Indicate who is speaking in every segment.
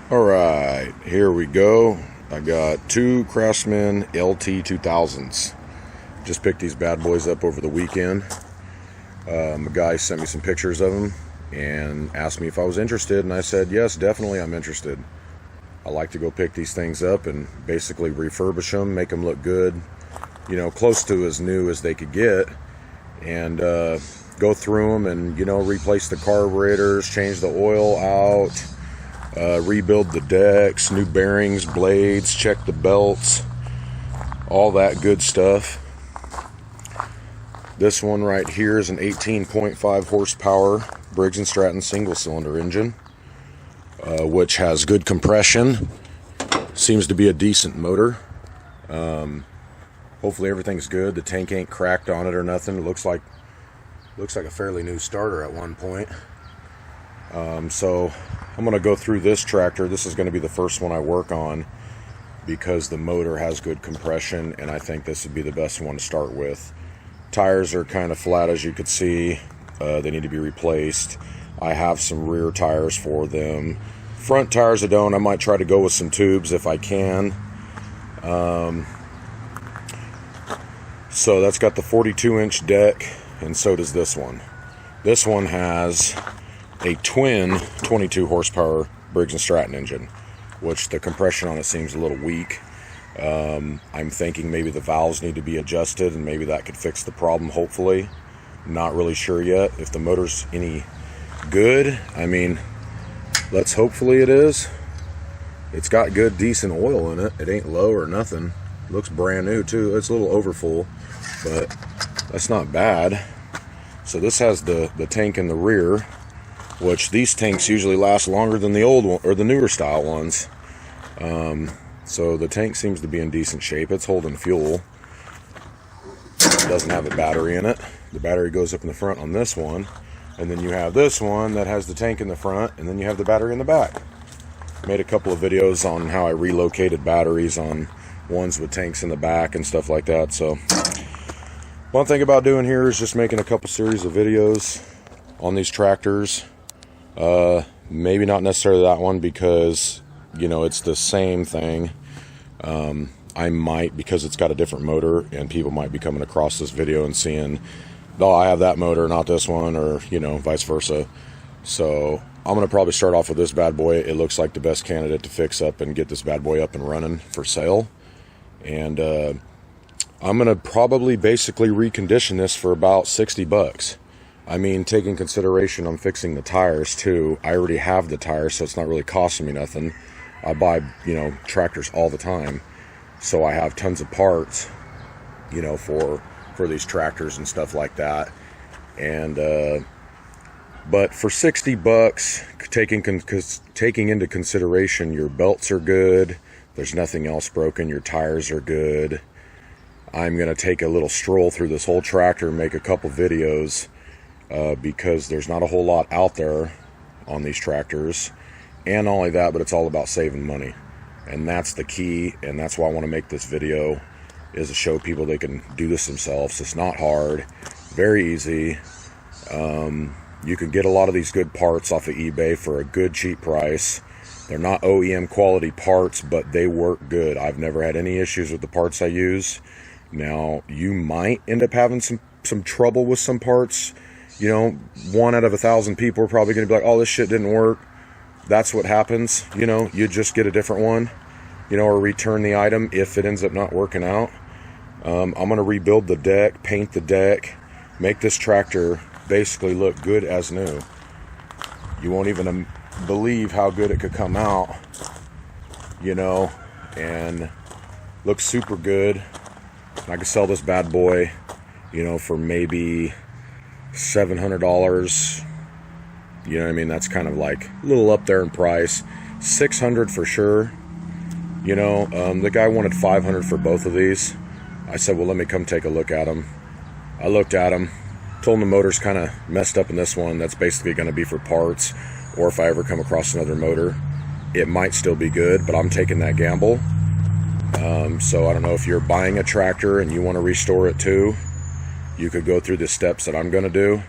Speaker 1: Alright, here we go. I got two Craftsman LT 2000s. Just picked these bad boys up over the weekend. A guy sent me some pictures of them and asked me if I was interested, and I said, yes, definitely I'm interested. I like to go pick these things up and basically refurbish them, make them look good, you know, close to as new as they could get, and go through them and, you know, replace the carburetors, change the oil out, rebuild the decks, new bearings, blades, check the belts, all that good stuff. This one right here is an 18.5 horsepower Briggs and Stratton single cylinder engine, which has good compression. Seems to be a decent motor. Hopefully everything's good. The tank ain't cracked on it or nothing. It looks like a fairly new starter at one point. So I'm going to go through this tractor. This is going to be the first one I work on because the motor has good compression, and I think this would be the best one to start with. Tires are kind of flat, as you could see. They need to be replaced. I have some rear tires for them. Front tires I don't. I might try to go with some tubes if I can. So that's got the 42-inch deck, and so does this one. This one has a twin 22 horsepower Briggs and Stratton engine, which the compression on it seems a little weak. I'm thinking maybe the valves need to be adjusted, and maybe that could fix the problem, hopefully. Not really sure yet if the motor's any good. I mean, hopefully it is. It's got good, decent oil in it. It ain't low or nothing. It looks brand new too. It's a little overfull, but that's not bad. So this has the tank in the rear, which these tanks usually last longer than the old one or the newer style ones. So the tank seems to be in decent shape. It's holding fuel. It doesn't have a battery in it. The battery goes up in the front on this one, and then you have this one that has the tank in the front, and then you have the battery in the back. Made a couple of videos on how I relocated batteries on ones with tanks in the back and stuff like that. So one thing about doing here is just making a couple series of videos on these tractors. Maybe not necessarily that one because, you know, it's the same thing. I might, because it's got a different motor, and people might be coming across this video and seeing, oh, I have that motor, not this one, or, you know, vice versa. So I'm going to probably start off with this bad boy. It looks like the best candidate to fix up and get this bad boy up and running for sale. And I'm going to probably basically recondition this for about 60 bucks. I mean, taking consideration I'm fixing the tires too. I already have the tires, so it's not really costing me nothing. I buy, you know, tractors all the time, so I have tons of parts, you know, for these tractors and stuff like that. And but for 60 bucks, taking into consideration your belts are good, there's nothing else broken, your tires are good, I'm gonna take a little stroll through this whole tractor and make a couple videos. Because there's not a whole lot out there on these tractors, and not only that, but it's all about saving money, and that's the key. And that's why I want to make this video, is to show people they can do this themselves. It's not hard, very easy. You can get a lot of these good parts off of eBay for a good cheap price. They're not OEM quality parts, but they work good. I've never had any issues with the parts I use. Now, you might end up having some trouble with some parts. You know, 1 out of 1,000 people are probably going to be like, oh, this shit didn't work. That's what happens. You know, you just get a different one, you know, or return the item if it ends up not working out. I'm going to rebuild the deck, paint the deck, make this tractor basically look good as new. You won't even believe how good it could come out, you know, and looks super good. I could sell this bad boy, you know, for maybe $700, you know what I mean? That's kind of like a little up there in price. $600 for sure. You know, the guy wanted $500 for both of these. I said, well, let me come take a look at them. I looked at them, told him the motor's kind of messed up in this one. That's basically going to be for parts, or if I ever come across another motor, it might still be good, but I'm taking that gamble. So I don't know if you're buying a tractor and you want to restore it too. You could go through the steps that I'm going to do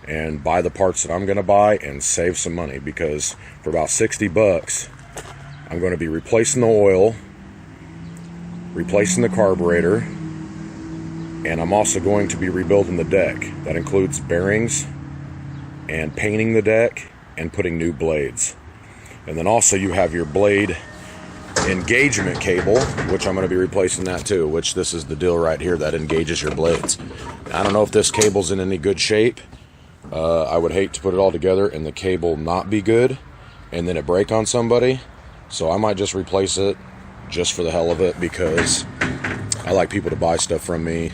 Speaker 1: and buy the parts that I'm going to buy and save some money, because for about 60 bucks I'm going to be replacing the oil, replacing the carburetor, and I'm also going to be rebuilding the deck. That includes bearings and painting the deck and putting new blades. And then also you have your blade engagement cable, which I'm going to be replacing that too, which this is the deal right here that engages your blades. I don't know if this cable's in any good shape. I would hate to put it all together and the cable not be good and then it break on somebody. So I might just replace it just for the hell of it, because I like people to buy stuff from me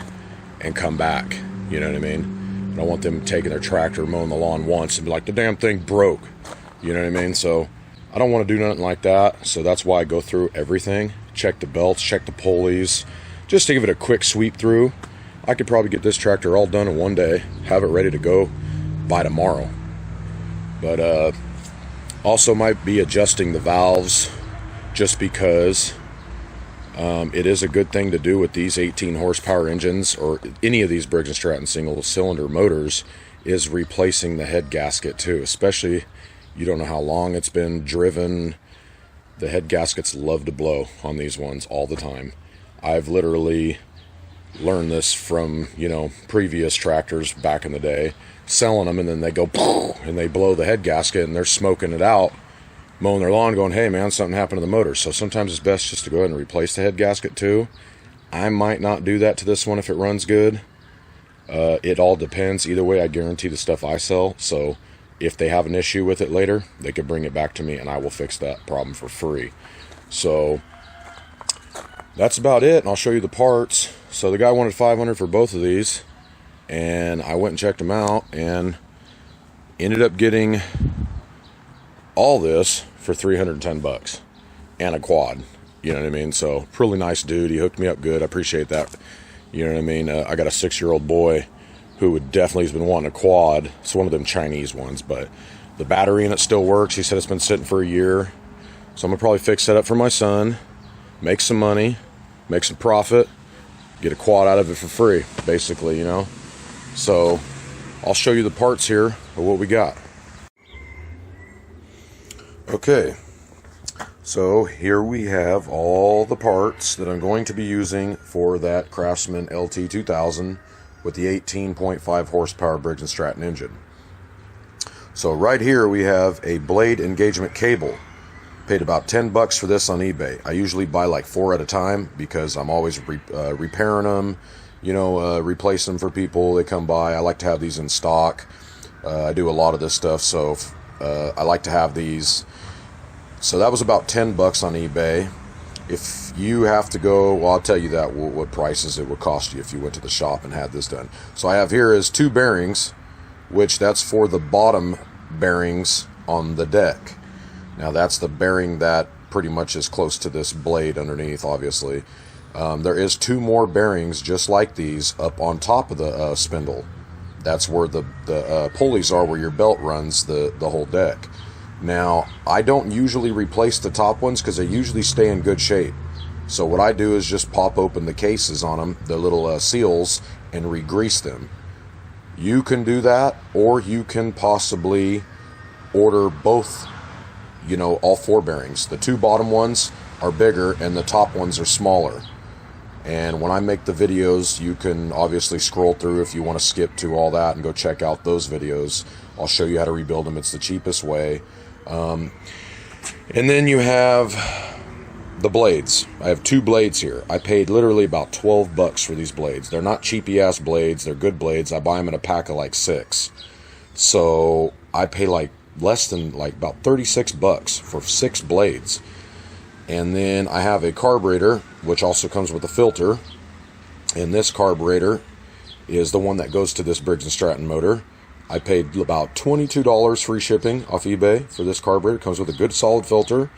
Speaker 1: and come back. You know what I mean? I don't want them taking their tractor, mowing the lawn once and be like, the damn thing broke. You know what I mean? So I don't want to do nothing like that. So that's why I go through everything. Check the belts, check the pulleys, just to give it a quick sweep through. I could probably get this tractor all done in one day, have it ready to go by tomorrow. But also might be adjusting the valves, just because it is a good thing to do with these 18 horsepower engines, or any of these Briggs and Stratton single cylinder motors, is replacing the head gasket too. Especially, you don't know how long it's been driven. The head gaskets love to blow on these ones all the time. I've literally learned this from, previous tractors back in the day, selling them, and then they go and they blow the head gasket and they're smoking it out, mowing their lawn, going, hey man, something happened to the motor. So sometimes it's best just to go ahead and replace the head gasket too. I might not do that to this one if it runs good. It all depends. Either way, I guarantee the stuff I sell. So if they have an issue with it later, they could bring it back to me and I will fix that problem for free. So that's about it, and I'll show you the parts. So the guy wanted $500 for both of these, and I went and checked them out and ended up getting all this for $310 and a quad. You know what I mean? So really nice dude. He hooked me up good. I appreciate that. You know what I mean? I got a 6-year-old boy who would definitely has been wanting a quad. It's one of them Chinese ones, but the battery in it still works. He said it's been sitting for a year. So I'm gonna probably fix that up for my son, make some money, make some profit, get a quad out of it for free, basically, So I'll show you the parts here of what we got. Okay, so here we have all the parts that I'm going to be using for that Craftsman LT2000 with the 18.5 horsepower Briggs and Stratton engine. So right here we have a blade engagement cable. Paid about $10 for this on eBay. I usually buy like 4 at a time because I'm always repairing them, replacing them for people that come by. I like to have these in stock. I do a lot of this stuff, so I like to have these. So that was about $10 on eBay. If you have to go, well, I'll tell you that what prices it would cost you if you went to the shop and had this done. So I have here is 2 bearings, which that's for the bottom bearings on the deck. Now that's the bearing that pretty much is close to this blade underneath, obviously. There is 2 more bearings just like these up on top of the spindle. That's where the pulleys are, where your belt runs the whole deck. Now, I don't usually replace the top ones because they usually stay in good shape. So what I do is just pop open the cases on them, the little seals, and re-grease them. You can do that, or you can possibly order both, all 4 bearings. The 2 bottom ones are bigger and the top ones are smaller. And when I make the videos, you can obviously scroll through if you want to skip to all that and go check out those videos. I'll show you how to rebuild them. It's the cheapest way. And then you have the blades. I have 2 blades here. I paid literally about $12 for these blades. They're not cheapy ass blades. They're good blades. I buy them in a pack of like 6. So I pay like less than about $36 for 6 blades. And then I have a carburetor, which also comes with a filter. And this carburetor is the one that goes to this Briggs and Stratton motor. I paid about $22 free shipping off eBay for this carburetor. It comes with a good solid filter.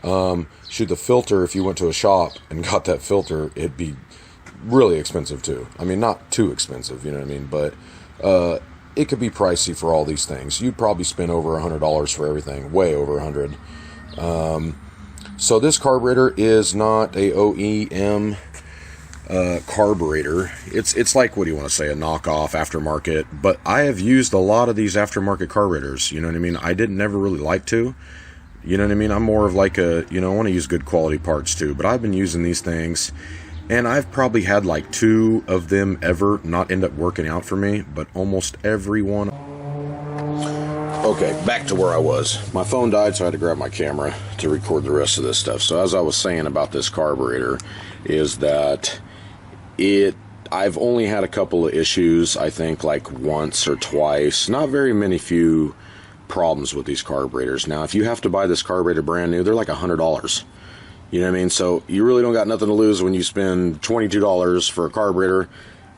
Speaker 1: The filter, if you went to a shop and got that filter, it'd be really expensive too. I mean, not too expensive, you know what I mean? But it could be pricey for all these things. You'd probably spend over $100 for everything, way over $100. So this carburetor is not a OEM carburetor. It's like, what do you want to say, a knockoff aftermarket. But I have used a lot of these aftermarket carburetors, you know what I mean? I didn't never really like to, You know what I mean? I'm more of like a, I want to use good quality parts too, but I've been using these things, and I've probably had like 2 of them ever not end up working out for me, but almost every one. Okay, back to where I was. My phone died, so I had to grab my camera to record the rest of this stuff. So as I was saying about this carburetor, is that I've only had a couple of issues, I think like once or twice, not very many few problems with these carburetors. Now, if you have to buy this carburetor brand new, they're like $100. You know what I mean? So you really don't got nothing to lose when you spend $22 for a carburetor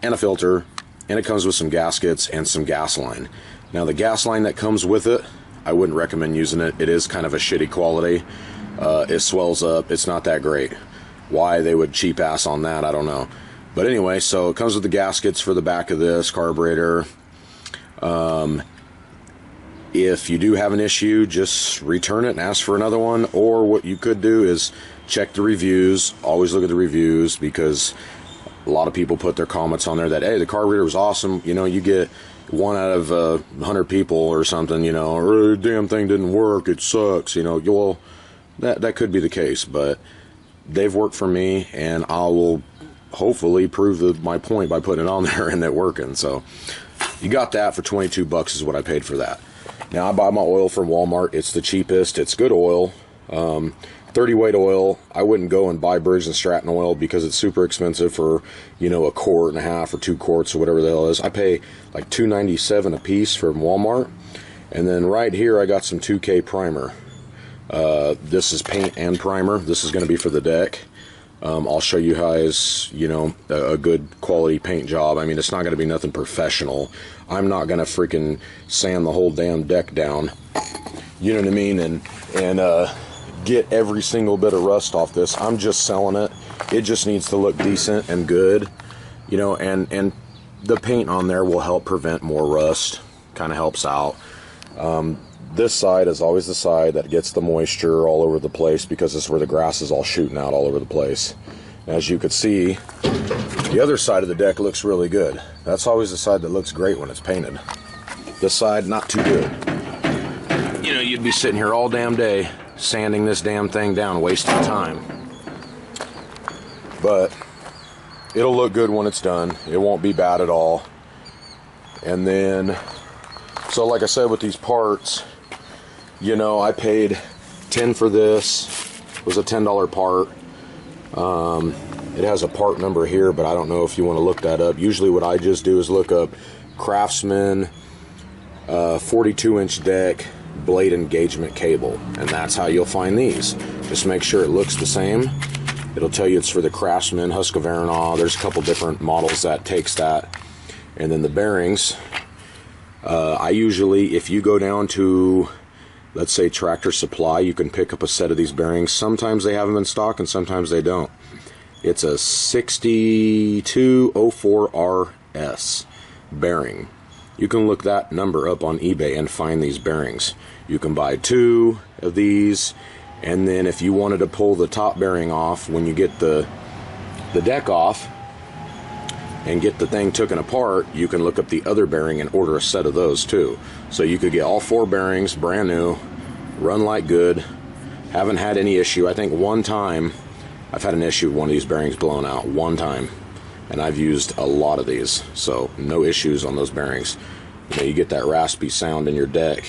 Speaker 1: and a filter, and it comes with some gaskets and some gas line. Now, the gas line that comes with it, I wouldn't recommend using it. It is kind of a shitty quality. It swells up. It's not that great. Why they would cheap ass on that, I don't know. But anyway, so it comes with the gaskets for the back of this carburetor. If you do have an issue, just return it and ask for another one. Or what you could do is check the reviews. Always look at the reviews, because a lot of people put their comments on there that, hey, the carburetor was awesome. You get 1 out of 100 people or something, or damn thing didn't work, it sucks, well, that could be the case, but they've worked for me, and I will hopefully prove my point by putting it on there and it working. So you got that for $22 is what I paid for that. Now, I buy my oil from Walmart. It's the cheapest. It's good oil. 30 weight oil. I wouldn't go and buy Briggs and Stratton oil because it's super expensive for, a quart and a half or 2 quarts or whatever the hell it is. I pay like $2.97 a piece from Walmart. And then right here I got some 2K primer. This is paint and primer. This is going to be for the deck. I'll show you guys, a good quality paint job. I mean, it's not going to be nothing professional. I'm not going to freaking sand the whole damn deck down. You know what I mean? And get every single bit of rust off this. I'm just selling it. It just needs to look decent and good, and the paint on there will help prevent more rust. Kind of helps out. This side is always the side that gets the moisture all over the place, because this is where the grass is all shooting out all over the place. As you could see, the other side of the deck looks really good. That's always the side that looks great when it's painted. This side, not too good. You'd be sitting here all damn day sanding this damn thing down, wasting time. But it'll look good when it's done. It won't be bad at all. And then, so like I said with these parts, I paid $10 for this. It was a $10 part. It has a part number here, but I don't know if you want to look that up. Usually what I just do is look up Craftsman 42-inch deck blade engagement cable, and that's how you'll find these. Just make sure it looks the same. It'll tell you it's for the Craftsman, Husqvarna. There's a couple different models that takes that. And then the bearings, I usually, if you go down to, let's say, Tractor Supply, you can pick up a set of these bearings. Sometimes they have them in stock and sometimes they don't. It's a 6204RS bearing. You can look that number up on eBay and find these bearings. You can buy 2 of these, and then if you wanted to pull the top bearing off when you get the deck off and get the thing taken apart, you can look up the other bearing and order a set of those too. So you could get all 4 bearings brand new, run like good. Haven't had any issue. I think one time I've had an issue with one of these bearings blown out, one time. And I've used a lot of these, so no issues on those bearings. You get that raspy sound in your deck,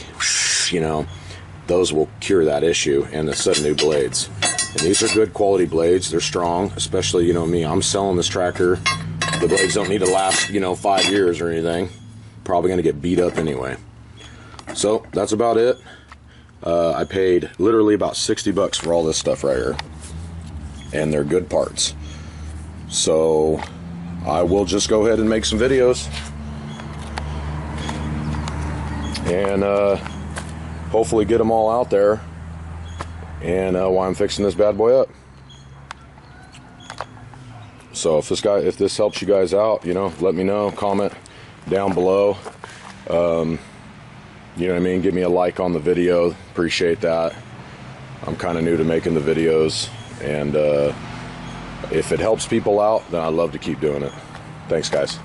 Speaker 1: those will cure that issue, and a set of new blades. And these are good quality blades. They're strong, especially, me. I'm selling this tractor. The blades don't need to last, 5 years or anything. Probably going to get beat up anyway. So that's about it. I paid literally about $60 for all this stuff right here. And they're good parts. So I will just go ahead and make some videos. And hopefully get them all out there. And while I'm fixing this bad boy up. So if this helps you guys out, let me know. Comment down below. You know what I mean? Give me a like on the video. Appreciate that. I'm kind of new to making the videos, and if it helps people out, then I'd love to keep doing it. Thanks, guys.